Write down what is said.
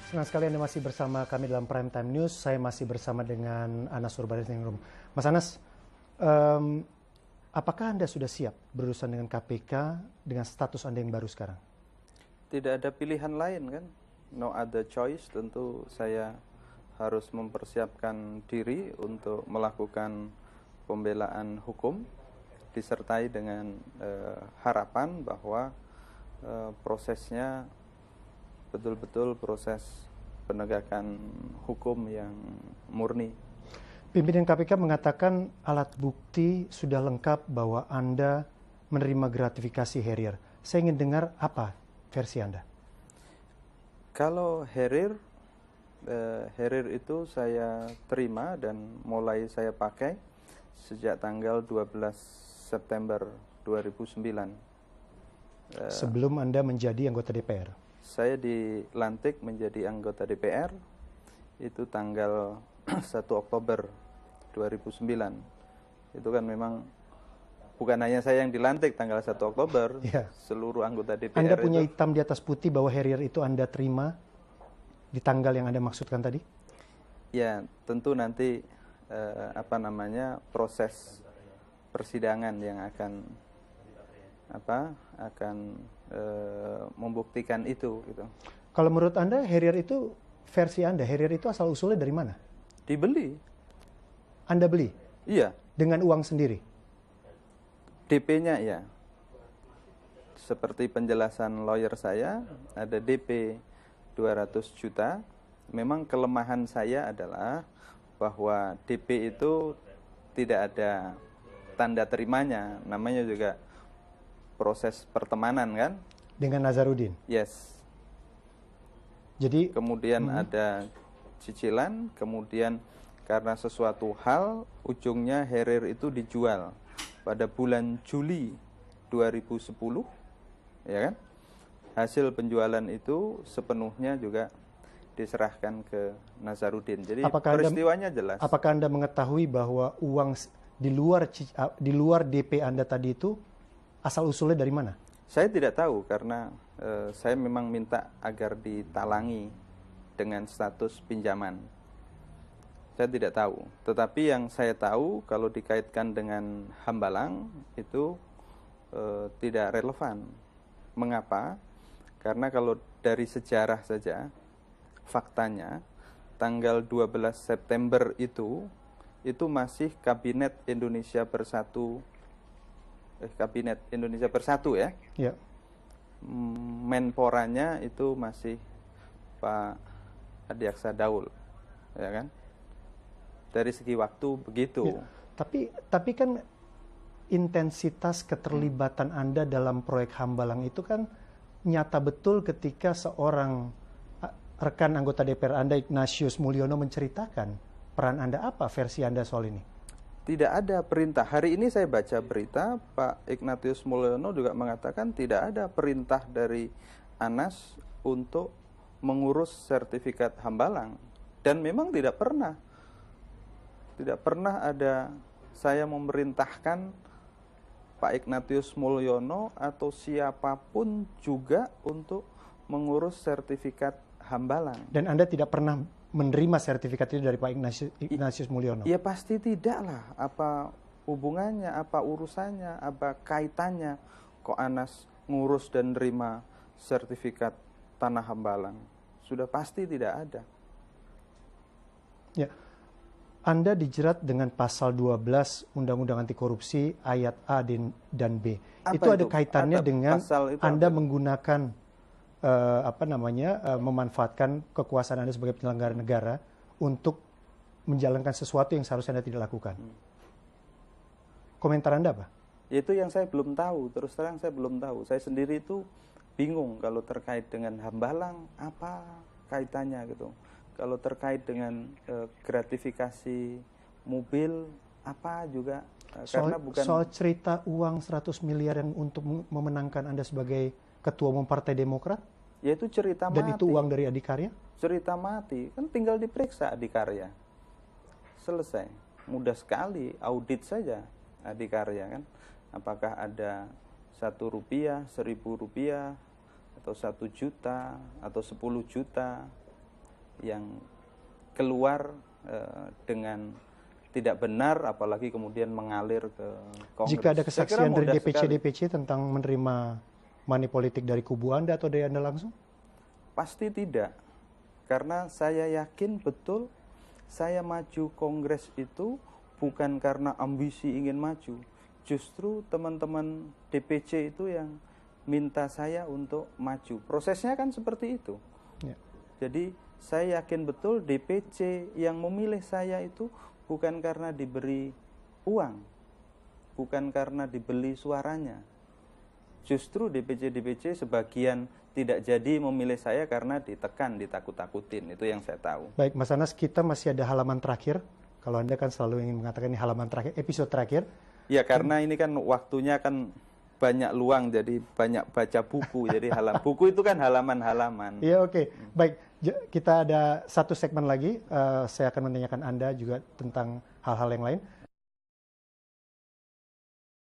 Senang sekali Anda masih bersama kami dalam Prime Time News. Saya masih bersama dengan Anas Urbaningrum. Mas Anas, apakah Anda sudah siap berurusan dengan KPK dengan status Anda yang baru sekarang? Tidak ada pilihan lain kan, no other choice. Tentu saya harus mempersiapkan diri untuk melakukan pembelaan hukum, disertai dengan harapan bahwa prosesnya betul-betul proses penegakan hukum yang murni. Pimpinan KPK mengatakan alat bukti sudah lengkap bahwa Anda menerima gratifikasi Harrier. Saya ingin dengar apa versi Anda. Kalau Harrier itu saya terima dan mulai saya pakai sejak tanggal 12 September 2009. Sebelum Anda menjadi anggota DPR? Saya dilantik menjadi anggota DPR itu tanggal 1 Oktober 2009. Itu kan memang bukan hanya saya yang dilantik tanggal 1 Oktober, ya. Seluruh anggota DPR. Anda punya hitam di atas putih bahwa Harrier itu Anda terima di tanggal yang Anda maksudkan tadi? Ya, tentu nanti proses persidangan yang akan membuktikan itu gitu. Kalau menurut Anda Harrier itu, versi Anda, Harrier itu asal usulnya dari mana? Dibeli. Anda beli? Iya. Dengan uang sendiri? DP-nya ya. Seperti penjelasan lawyer saya, ada DP 200 juta. Memang kelemahan saya adalah bahwa DP itu tidak ada tanda terimanya. Namanya juga proses pertemanan kan? Dengan Nazarudin? Yes. Jadi kemudian ada cicilan, kemudian karena sesuatu hal ujungnya Harrier itu dijual pada bulan Juli 2010, ya kan? Hasil penjualan itu sepenuhnya juga diserahkan ke Nazarudin. Jadi peristiwanya jelas. Apakah Anda mengetahui bahwa uang di luar DP Anda tadi itu asal usulnya dari mana? Saya tidak tahu karena saya memang minta agar ditalangi dengan status pinjaman. Saya tidak tahu. Tetapi yang saya tahu kalau dikaitkan dengan Hambalang itu tidak relevan. Mengapa? Karena kalau dari sejarah saja, faktanya tanggal 12 September itu masih Kabinet Indonesia Bersatu ya. Ya. Menporanya itu masih Pak Adiaksa Daul, ya kan? Dari segi waktu begitu. Ya. Tapi kan intensitas keterlibatan Anda dalam proyek Hambalang itu kan nyata betul ketika seorang rekan anggota DPR Anda, Ignatius Mulyono, menceritakan peran Anda. Apa versi Anda soal ini? Tidak ada perintah. Hari ini saya baca berita, Pak Ignatius Mulyono juga mengatakan tidak ada perintah dari Anas untuk mengurus sertifikat Hambalang. Dan memang tidak pernah ada saya memerintahkan Pak Ignatius Mulyono atau siapapun juga untuk mengurus sertifikat Hambalang. Dan Anda tidak pernah menerima sertifikat itu dari Pak Ignatius Mulyono? Ya pasti tidak lah. Apa hubungannya, apa urusannya, apa kaitannya kok Anas ngurus dan nerima sertifikat tanah Hambalang? Sudah pasti tidak ada. Ya. Anda dijerat dengan pasal 12 Undang-Undang Anti Korupsi ayat A dan B. Itu ada kaitannya dengan Anda menggunakan memanfaatkan kekuasaan Anda sebagai penyelenggara negara untuk menjalankan sesuatu yang seharusnya Anda tidak lakukan. Komentar Anda apa? Itu yang saya belum tahu, terus terang saya belum tahu. Saya sendiri itu bingung kalau terkait dengan Hambalang, apa kaitannya gitu. Kalau terkait dengan gratifikasi mobil, apa juga. Karena bukan soal cerita uang 100 miliar yang untuk memenangkan Anda sebagai Ketua Umum Partai Demokrat? Yaitu cerita mati. Dan itu uang dari Adikarya? Cerita mati, kan tinggal diperiksa Adikarya. Selesai, mudah sekali, audit saja Adikarya kan. Apakah ada Rp1, Rp1.000, atau 1 juta, atau 10 juta. yang keluar dengan tidak benar, apalagi kemudian mengalir ke Kongres. Jika ada Saya kira kesaksian dari mudah DPC tentang menerima money politik dari kubu Anda atau dari Anda langsung? Pasti tidak, karena saya yakin betul saya maju Kongres itu bukan karena ambisi ingin maju. Justru teman-teman DPC itu yang minta saya untuk maju. Prosesnya kan seperti itu. Ya. Jadi saya yakin betul DPC yang memilih saya itu bukan karena diberi uang, bukan karena dibeli suaranya. Justru DPC sebagian tidak jadi memilih saya karena ditekan, ditakut-takutin. Itu yang saya tahu. Baik, Mas Anas, kita masih ada halaman terakhir. Kalau Anda kan selalu ingin mengatakan ini halaman terakhir, episode terakhir. Ya, karena ini kan waktunya kan banyak luang, jadi banyak baca buku. Jadi buku itu kan halaman-halaman. Iya, oke. Baik, kita ada satu segmen lagi. Saya akan menanyakan Anda juga tentang hal-hal yang lain.